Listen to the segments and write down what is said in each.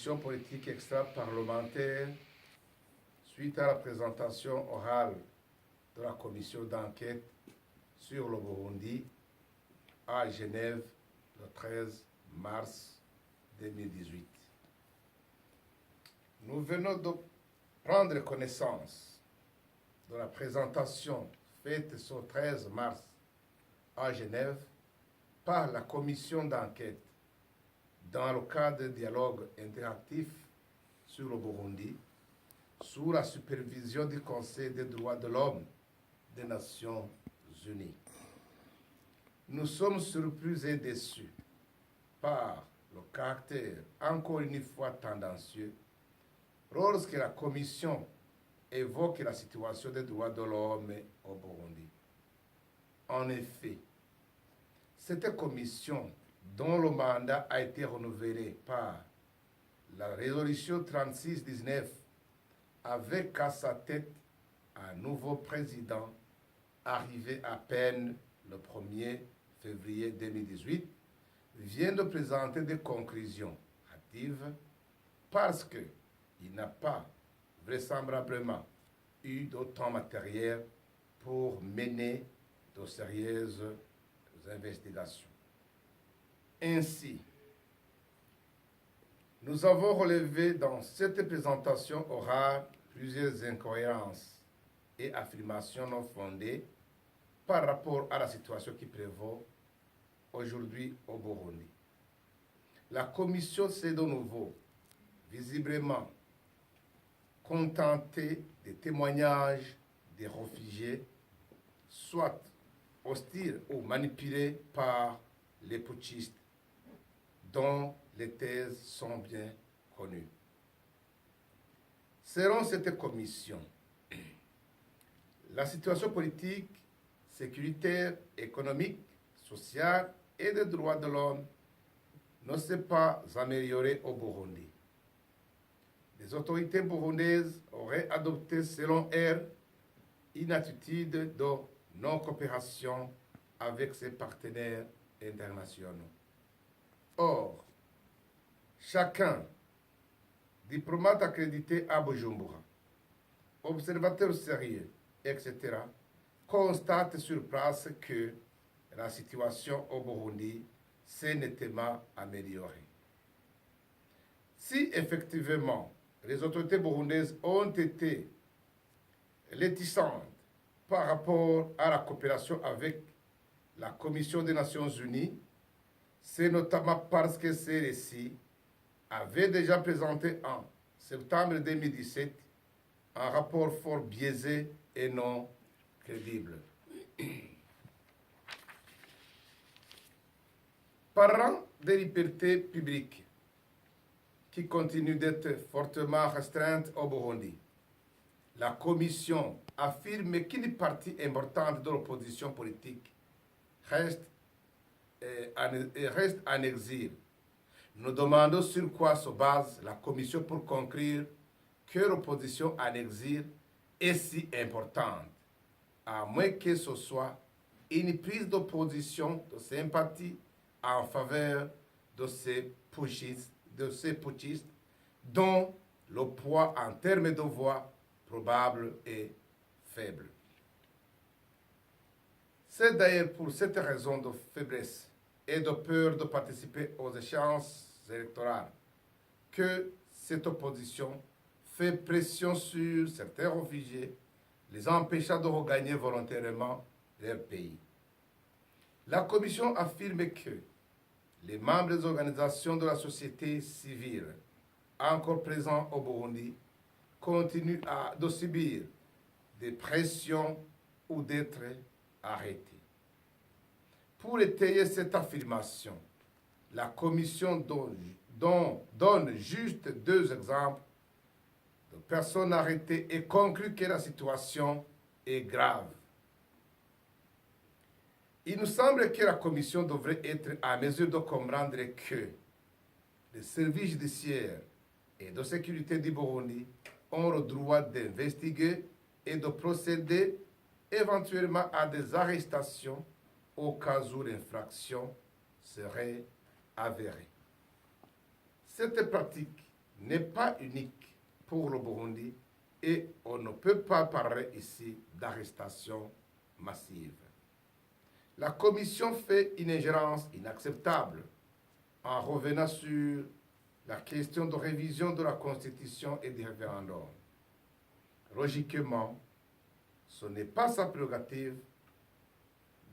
opposition politique extra-parlementaire suite à la présentation orale de la commission d'enquête sur le Burundi à Genève le 13 mars 2018. Nous venons de prendre connaissance de la présentation faite ce 13 mars à Genève par la commission d'enquête dans le cadre d'un dialogue interactif sur le Burundi sous la supervision du Conseil des droits de l'homme des Nations Unies. Nous sommes surpris et déçus par le caractère encore une fois tendancieux lorsque la Commission évoque la situation des droits de l'homme au Burundi. En effet, cette commission, dont le mandat a été renouvelé par la résolution 3619, avec à sa tête un nouveau président arrivé à peine le 1er février 2018, vient de présenter des conclusions hâtives parce qu'il n'a pas vraisemblablement eu d'autant matériel pour mener de sérieuses investigations. Ainsi, nous avons relevé dans cette présentation orale plusieurs incohérences et affirmations non fondées par rapport à la situation qui prévaut aujourd'hui au Burundi. La commission s'est de nouveau visiblement contentée des témoignages des réfugiés, soit hostiles ou manipulés par les putschistes, dont les thèses sont bien connues. Selon cette commission, la situation politique, sécuritaire, économique, sociale et des droits de l'homme ne s'est pas améliorée au Burundi. Les autorités burundaises auraient adopté, selon elles, une attitude de non-coopération avec ses partenaires internationaux. Or, chacun, diplomate accrédité à Bujumbura, observateur sérieux, etc., constate sur place que la situation au Burundi s'est nettement améliorée. Si effectivement les autorités burundaises ont été réticentes par rapport à la coopération avec la Commission des Nations Unies, c'est notamment parce que ces récits avaient déjà présenté en septembre 2017 un rapport fort biaisé et non crédible. Parlant des libertés publiques qui continuent d'être fortement restreintes au Burundi, la Commission affirme qu'une partie importante de l'opposition politique reste en exil. Nous demandons sur quoi se base la Commission pour conclure que l'opposition en exil est si importante, à moins que ce soit une prise d'opposition, de sympathie en faveur de ces putschistes, dont le poids en termes de voix probable est faible. C'est d'ailleurs pour cette raison de faiblesse et de peur de participer aux échéances électorales que cette opposition fait pression sur certains réfugiés, les empêchant de regagner volontairement leur pays. La Commission affirme que les membres des organisations de la société civile encore présents au Burundi continuent de subir des pressions ou d'être arrêtés. Pour étayer cette affirmation, la Commission donne juste deux exemples de personnes arrêtées et conclut que la situation est grave. Il nous semble que la Commission devrait être en mesure de comprendre que les services judiciaires et de sécurité du Burundi ont le droit d'investiguer et de procéder éventuellement à des arrestations au cas où l'infraction serait avérée. Cette pratique n'est pas unique pour le Burundi et on ne peut pas parler ici d'arrestation massive. La Commission fait une ingérence inacceptable en revenant sur la question de révision de la Constitution et du référendum. Logiquement, ce n'est pas sa prérogative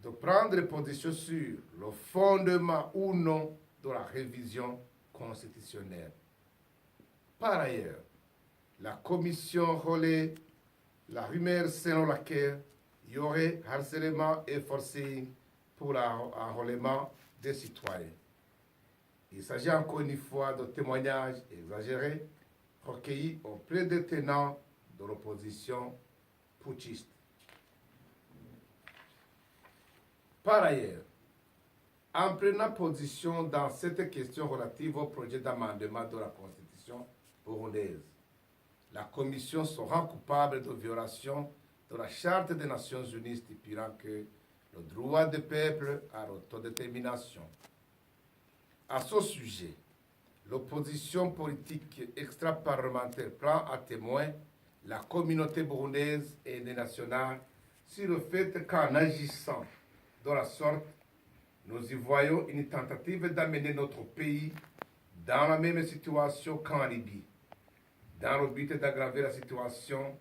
de prendre position sur le fondement ou non de la révision constitutionnelle. Par ailleurs, la Commission relaie la rumeur selon laquelle il y aurait harcèlement et forcing pour l'enrôlement des citoyens. Il s'agit encore une fois de témoignages exagérés recueillis auprès des tenants de l'opposition putschiste. Par ailleurs, en prenant position dans cette question relative au projet d'amendement de la Constitution burundaise, la Commission se rend coupable de violation de la Charte des Nations Unies stipulant que le droit des peuples à l'autodétermination. À ce sujet, l'opposition politique extra-parlementaire prend à témoin la communauté burundaise et nationale sur le fait qu'en agissant de la sorte, nous y voyons une tentative d'amener notre pays dans la même situation qu'en Libye, dans le but d'aggraver la situation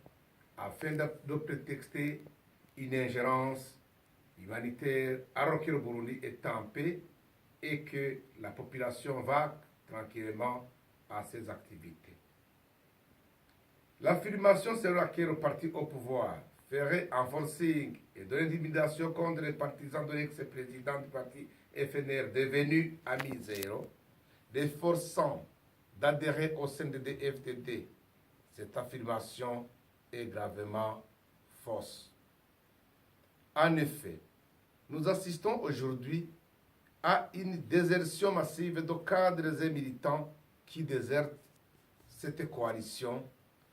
afin de prétexter une ingérence humanitaire alors que le Burundi est en paix et que la population va tranquillement à ses activités. L'affirmation selon laquelle le parti au pouvoir ferait un forcing et de l'intimidation contre les partisans de l'ex-président du parti FNR devenu ami zéro, les forçant d'adhérer au CNDD-FDD. Cette affirmation est gravement fausse. En effet, nous assistons aujourd'hui à une désertion massive de cadres et militants qui désertent cette coalition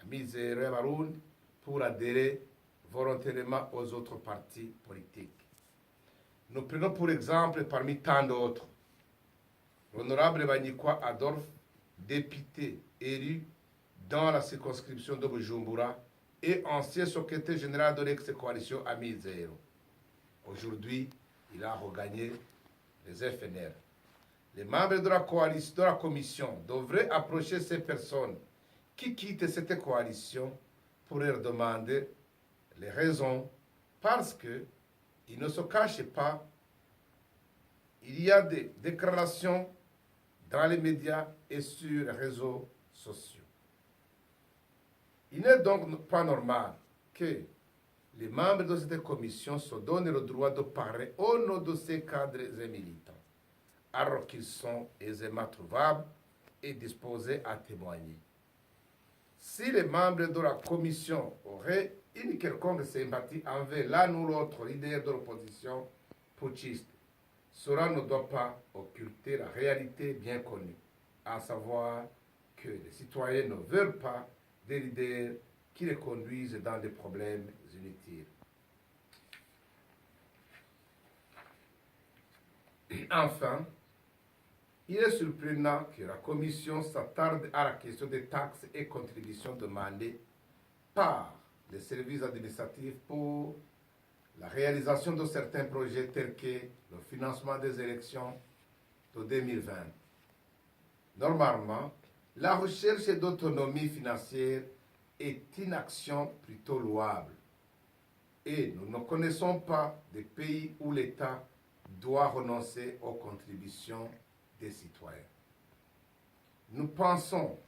Amizero Barundi pour adhérer volontairement aux autres partis politiques. Nous prenons pour exemple parmi tant d'autres l'honorable Banyikwa Adolphe, député élu dans la circonscription de Bujumbura et ancien secrétaire général de l'ex-coalition Amizero. Aujourd'hui, il a regagné les FNR. Les membres de la coalition, de la commission devraient approcher ces personnes qui quittent cette coalition pour leur demander les raisons, parce qu'ils ne se cachent pas. Il y a des déclarations dans les médias et sur les réseaux sociaux. Il n'est donc pas normal que les membres de cette commission se donnent le droit de parler au nom de ces cadres et militants, alors qu'ils sont aisément trouvables et disposés à témoigner. Si les membres de la commission auraient une quelconque sympathie envers l'un ou l'autre leader de l'opposition putschiste, cela ne doit pas occulter la réalité bien connue, à savoir que les citoyens ne veulent pas des leaders qui les conduisent dans des problèmes inutiles. Enfin, il est surprenant que la Commission s'attarde à la question des taxes et contributions demandées par les services administratifs pour la réalisation de certains projets tels que le financement des élections de 2020. Normalement, la recherche d'autonomie financière est une action plutôt louable. Et nous ne connaissons pas de pays où l'État doit renoncer aux contributions des citoyens. Nous pensons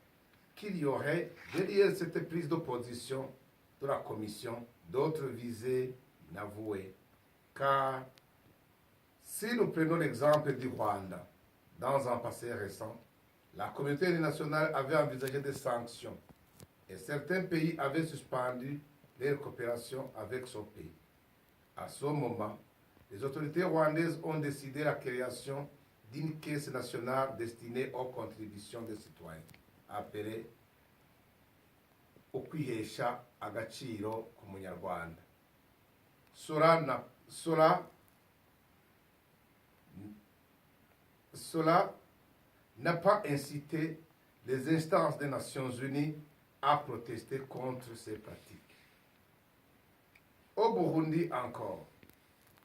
qu'il y aurait derrière cette prise de position de la Commission d'autres visées inavouées, car si nous prenons l'exemple du Rwanda, dans un passé récent, la communauté nationale avait envisagé des sanctions et certains pays avaient suspendu leur coopération avec ce pays. À ce moment, les autorités rwandaises ont décidé la création d'une caisse nationale destinée aux contributions des citoyens, appelée ukwihesha agaciro ku munyarwanda. Cela n'a pas incité les instances des Nations Unies à protester contre ces pratiques. Au Burundi encore,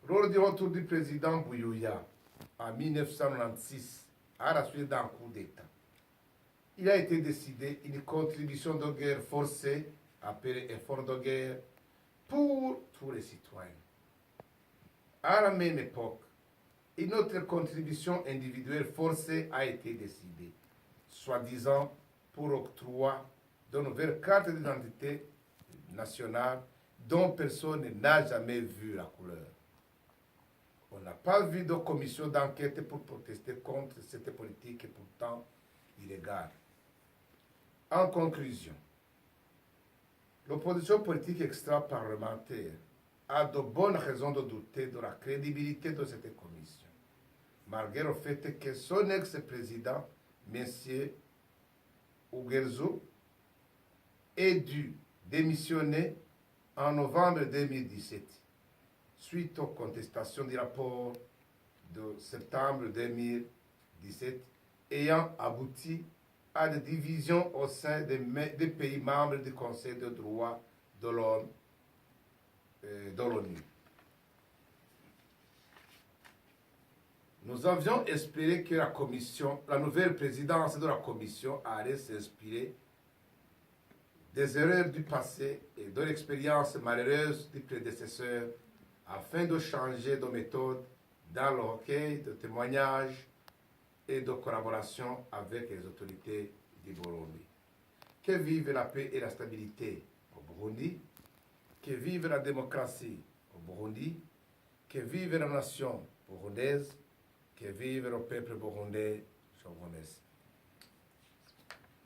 lors du retour du président Buyoya en 1996, à la suite d'un coup d'État, il a été décidé une contribution de guerre forcée, appelée effort de guerre, pour tous les citoyens. À la même époque, une autre contribution individuelle forcée a été décidée, soi-disant pour octroi de nouvelles cartes d'identité nationale dont personne n'a jamais vu la couleur. On n'a pas vu de commission d'enquête pour protester contre cette politique et pourtant illégale. En conclusion, l'opposition politique extra-parlementaire a de bonnes raisons de douter de la crédibilité de cette commission, malgré le fait que son ex-président, M. Ugerzo, ait dû démissionner en novembre 2017, suite aux contestations du rapport de septembre 2017, ayant abouti à des divisions au sein des pays membres du Conseil des droits de l'homme de l'ONU. Nous avions espéré que la nouvelle présidence de la commission allait s'inspirer des erreurs du passé et de l'expérience malheureuse du prédécesseur afin de changer de méthode dans le recueil de témoignages et de collaboration avec les autorités du Burundi. Que vive la paix et la stabilité au Burundi, que vive la démocratie au Burundi, que vive la nation burundaise, que vive le peuple burundais. Je vous remercie.